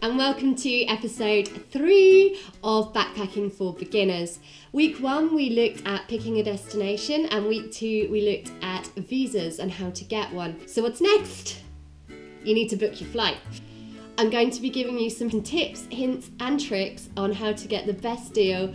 and welcome to episode 3 of Backpacking for Beginners. Week 1 we looked at picking a destination, and week 2 we looked at visas and how to get one. So what's next? You need to book your flight. I'm going to be giving you some tips, hints and tricks on how to get the best deal.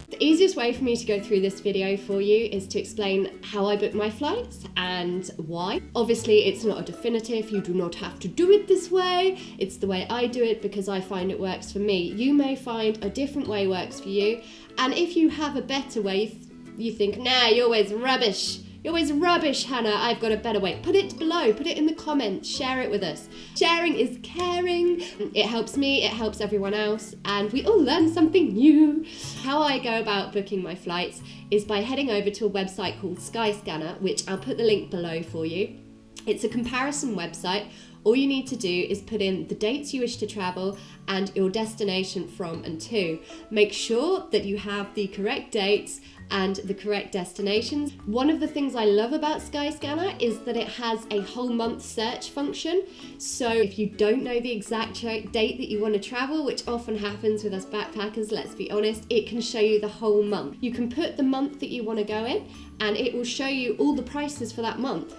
The easiest way for me to go through this video for you is to explain how I book my flights and why. Obviously, it's not a definitive, you do not have to do it this way. It's the way I do it because I find it works for me. You may find a different way works for you, and if you have a better way, you think, nah, you're always rubbish. You're always rubbish, Hannah, I've got a better way. Put it below, put it in the comments, share it with us. Sharing is caring. It helps me, it helps everyone else, and we all learn something new. How I go about booking my flights is by heading over to a website called Skyscanner, which I'll put the link below for you. It's a comparison website. All you need to do is put in the dates you wish to travel and your destination from and to. Make sure that you have the correct dates and the correct destinations. One of the things I love about Skyscanner is that it has a whole month search function. So if you don't know the exact date that you want to travel, which often happens with us backpackers, let's be honest, it can show you the whole month. You can put the month that you want to go in and it will show you all the prices for that month.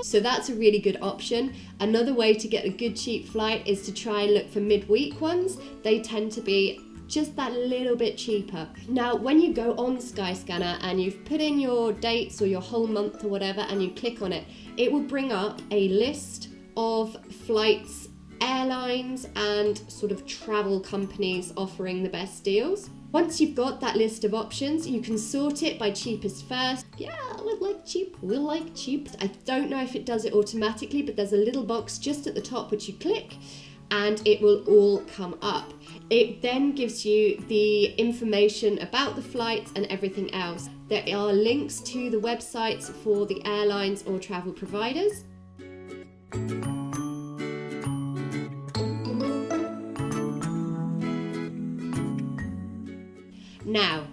So that's a really good option. Another way to get a good cheap flight is to try and look for midweek ones. They tend to be just that little bit cheaper. Now, when you go on Skyscanner and you've put in your dates or your whole month or whatever and you click on it, it will bring up a list of flights, airlines and sort of travel companies offering the best deals. Once you've got that list of options, you can sort it by cheapest first. Yeah, we'll like cheap. I don't know if it does it automatically, but there's a little box just at the top which you click and it will all come up. It then gives you the information about the flights and everything else. There are links to the websites for the airlines or travel providers. Now,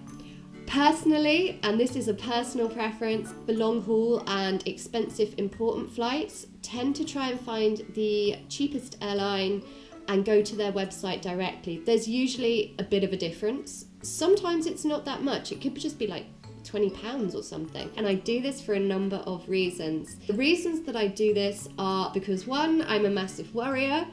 personally, and this is a personal preference, the long haul and expensive important flights tend to try and find the cheapest airline and go to their website directly. There's usually a bit of a difference. Sometimes it's not that much. It could just be like £20 or something. And I do this for a number of reasons. The reasons that I do this are because 1, I'm a massive worrier,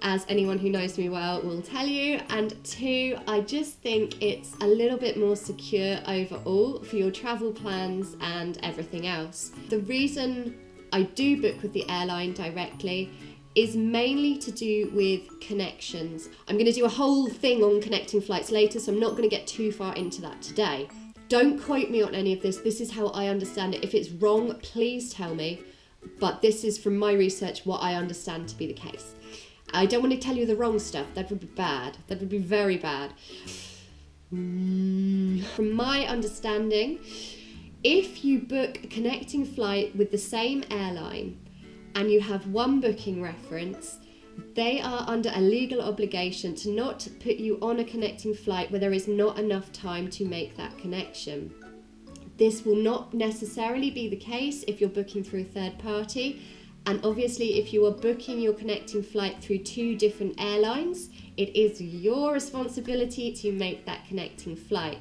as anyone who knows me well will tell you, and 2, I just think it's a little bit more secure overall for your travel plans and everything else. The reason I do book with the airline directly is mainly to do with connections. I'm going to do a whole thing on connecting flights later, so I'm not going to get too far into that today. Don't quote me on any of this. This is how I understand it. If it's wrong, please tell me, but this is from my research what I understand to be the case. I don't want to tell you the wrong stuff. That would be bad. That would be very bad. From my understanding, if you book a connecting flight with the same airline and you have one booking reference, they are under a legal obligation to not put you on a connecting flight where there is not enough time to make that connection. This will not necessarily be the case if you're booking through a third party. And obviously, if you are booking your connecting flight through 2 different airlines, it is your responsibility to make that connecting flight.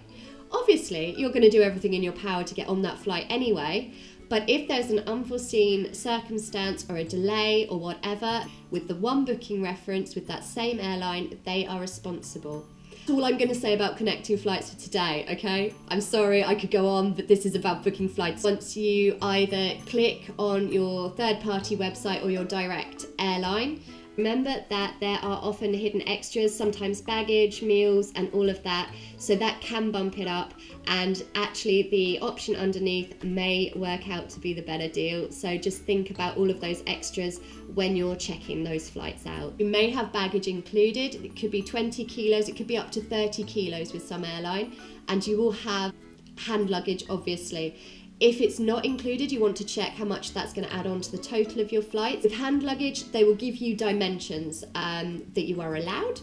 Obviously, you're going to do everything in your power to get on that flight anyway, but if there's an unforeseen circumstance or a delay or whatever, with the one booking reference with that same airline, they are responsible. That's all I'm going to say about connecting flights for today, okay? I'm sorry, I could go on, but this is about booking flights. Once you either click on your third-party website or your direct airline, remember that there are often hidden extras, sometimes baggage, meals, and all of that, so that can bump it up, and actually the option underneath may work out to be the better deal, so just think about all of those extras when you're checking those flights out. You may have baggage included. It could be 20 kilos, it could be up to 30 kilos with some airline, and you will have hand luggage, obviously. If it's not included, you want to check how much that's going to add on to the total of your flight. With hand luggage, they will give you dimensions that you are allowed,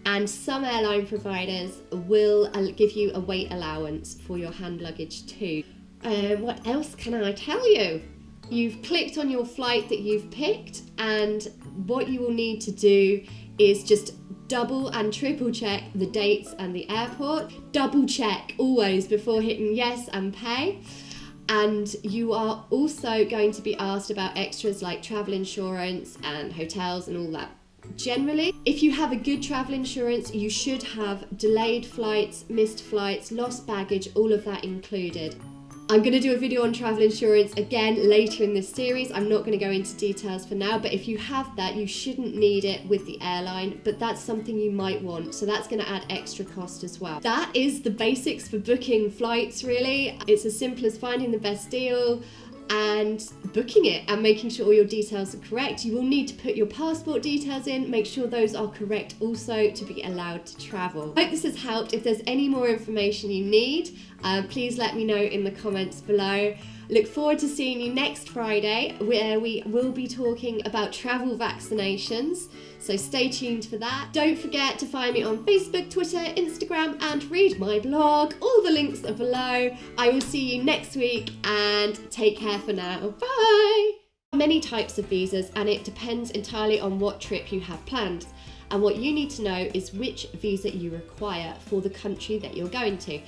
and some airline providers will give you a weight allowance for your hand luggage too. What else can I tell you? You've clicked on your flight that you've picked, and what you will need to do is just double and triple check the dates and the airport. Double check always before hitting yes and pay. And you are also going to be asked about extras like travel insurance and hotels and all that. Generally, if you have a good travel insurance, you should have delayed flights, missed flights, lost baggage, all of that included. I'm going to do a video on travel insurance again later in this series. I'm not going to go into details for now, but if you have that, you shouldn't need it with the airline, but that's something you might want. So that's going to add extra cost as well. That is the basics for booking flights, really. It's as simple as finding the best deal and booking it and making sure all your details are correct. You will need to put your passport details in, make sure those are correct also to be allowed to travel. I hope this has helped. If there's any more information you need, please let me know in the comments below. Look forward to seeing you next Friday, where we will be talking about travel vaccinations. So stay tuned for that. Don't forget to find me on Facebook, Twitter, Instagram, and read my blog. All the links are below. I will see you next week, and take care for now. Bye! Many types of visas, and it depends entirely on what trip you have planned. And what you need to know is which visa you require for the country that you're going to.